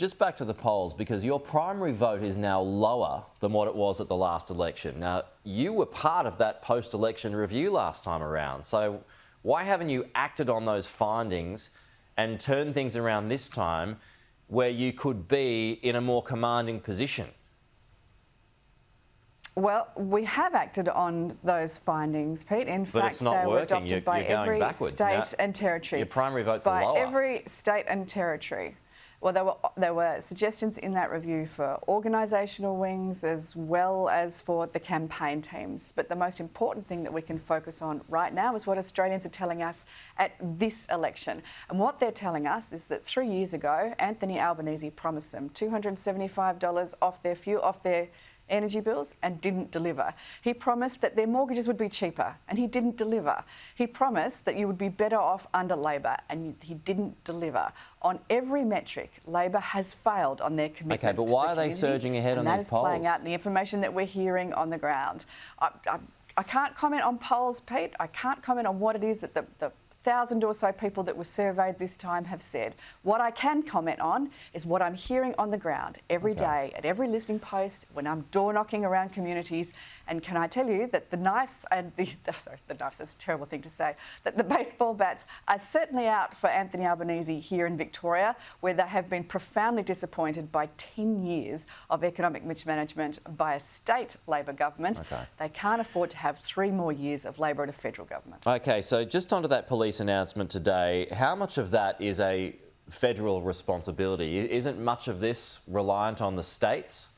Just back to the polls, because your primary vote is now lower than what it was at the last election. Now, you were part of that post-election review last time around, so why haven't you acted on those findings and turned things around this time where you could be in a more commanding position? Well, we have acted on those findings, Pete. In fact, they were adopted by every state and territory. Your primary votes are lower. By every state and territory. Well, there were suggestions in that review for organisational wings as well as for the campaign teams. But the most important thing that we can focus on right now is what Australians are telling us at this election. And what they're telling us is that 3 years ago, Anthony Albanese promised them $275 off their energy bills and didn't deliver. He promised that their mortgages would be cheaper and he didn't deliver. He promised that you would be better off under Labor and he didn't deliver. On every metric, Labor has failed on their commitments. Okay, but why are they surging ahead on these polls? That is playing out in the information that we're hearing on the ground. I can't comment on polls, Pete. I can't comment on what it is that the 1,000 or so people that were surveyed this time have said. What I can comment on is what I'm hearing on the ground every day, at every listening post, when I'm door knocking around communities. And can I tell you that the knives and the knives, that's a terrible thing to say, that the baseball bats are certainly out for Anthony Albanese here in Victoria, where they have been profoundly disappointed by 10 years of economic mismanagement by a state Labor government. They can't afford to have 3 more years of Labor at a federal government. Okay, so just onto that police announcement today, how much of that is a federal responsibility? Isn't much of this reliant on the states?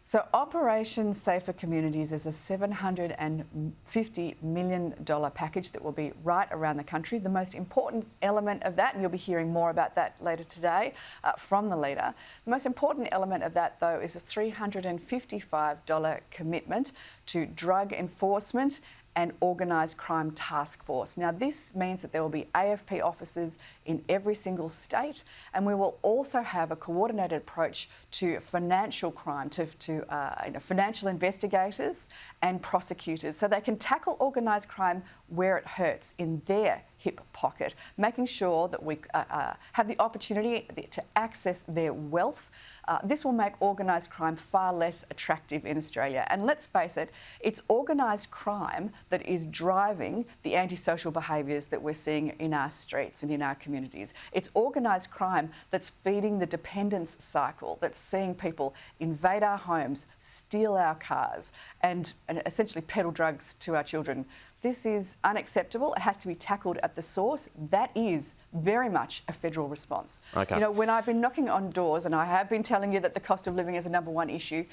So Operation Safer Communities is a $750 million package that will be right around the country. The most important element of that, and you'll be hearing more about that later today from the leader, the most important element of that, though, is a $355 commitment to drug enforcement and organised crime task force. Now, this means that there will be AFP officers in every single state, and we will also have a coordinated approach to financial crime, to financial investigators and prosecutors, so they can tackle organised crime where it hurts, in their hip pocket, making sure that we have the opportunity to access their wealth. This will make organised crime far less attractive in Australia. And let's face it, it's organised crime that is driving the antisocial behaviours that we're seeing in our streets and in our communities. It's organised crime that's feeding the dependence cycle, that's seeing people invade our homes, steal our cars, and essentially peddle drugs to our children. This is unacceptable. It has to be tackled at the source. That is very much a federal response. You know, when I've been knocking on doors, and I have been telling you that the cost of living is a #1 issue,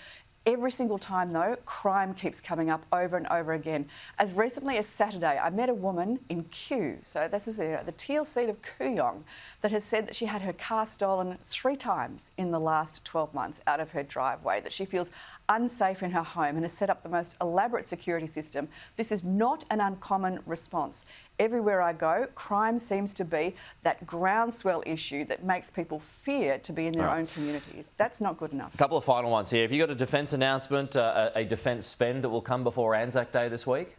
every single time, though, crime keeps coming up over and over again. As recently as Saturday, I met a woman in Kew, so this is the teal seat of Kooyong, that has said that she had her car stolen 3 times in the last 12 months out of her driveway, that she feels unsafe in her home and has set up the most elaborate security system. This is not an uncommon response. Everywhere I go, crime seems to be that groundswell issue that makes people fear to be in their own communities. That's not good enough. A couple of final ones here. Have you got a defence announcement, a defence spend that will come before Anzac Day this week?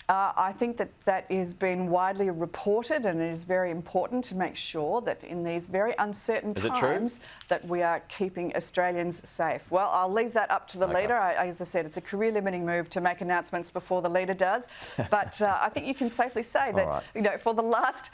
I think that is being widely reported, and it is very important to make sure that in these very uncertain times that we are keeping Australians safe. Well, I'll leave that up to the leader. As I said, it's a career-limiting move to make announcements before the leader does. But I think you can safely say that you know, for the last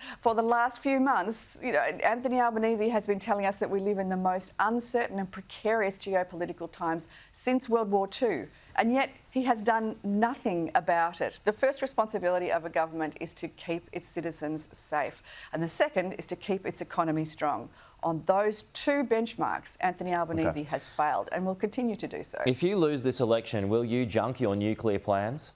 few months, you know, Anthony Albanese has been telling us that we live in the most uncertain and precarious geopolitical times since World War II. And yet he has done nothing about it. The first responsibility of a government is to keep its citizens safe, and the second is to keep its economy strong. On those 2 benchmarks, Anthony Albanese has failed and will continue to do so. If you lose this election, will you junk your nuclear plans?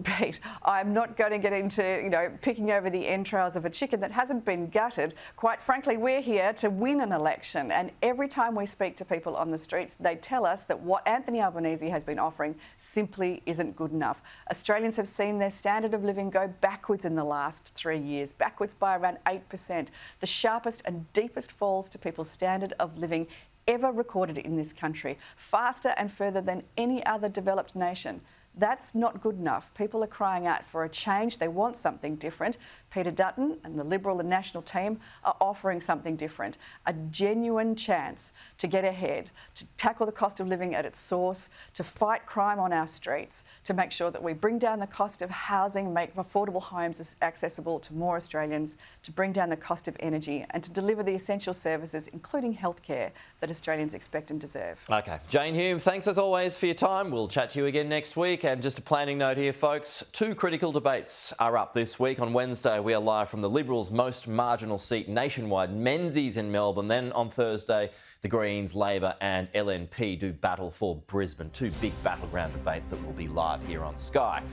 Pete, I'm not going to get into, you know, picking over the entrails of a chicken that hasn't been gutted. Quite frankly, we're here to win an election, and every time we speak to people on the streets, they tell us that what Anthony Albanese has been offering simply isn't good enough. Australians have seen their standard of living go backwards in the last 3 years, backwards by around 8%, the sharpest and deepest falls to people's standard of living ever recorded in this country, faster and further than any other developed nation. That's not good enough. People are crying out for a change. They want something different. Peter Dutton and the Liberal and National team are offering something different, a genuine chance to get ahead, to tackle the cost of living at its source, to fight crime on our streets, to make sure that we bring down the cost of housing, make affordable homes accessible to more Australians, to bring down the cost of energy and to deliver the essential services, including healthcare, that Australians expect and deserve. Okay. Jane Hume, thanks as always for your time. We'll chat to you again next week. And just a planning note here, folks, 2 critical debates are up this week. On Wednesday, we are live from the Liberals' most marginal seat nationwide, Menzies in Melbourne. Then on Thursday, the Greens, Labor and LNP do battle for Brisbane. 2 big battleground debates that will be live here on Sky.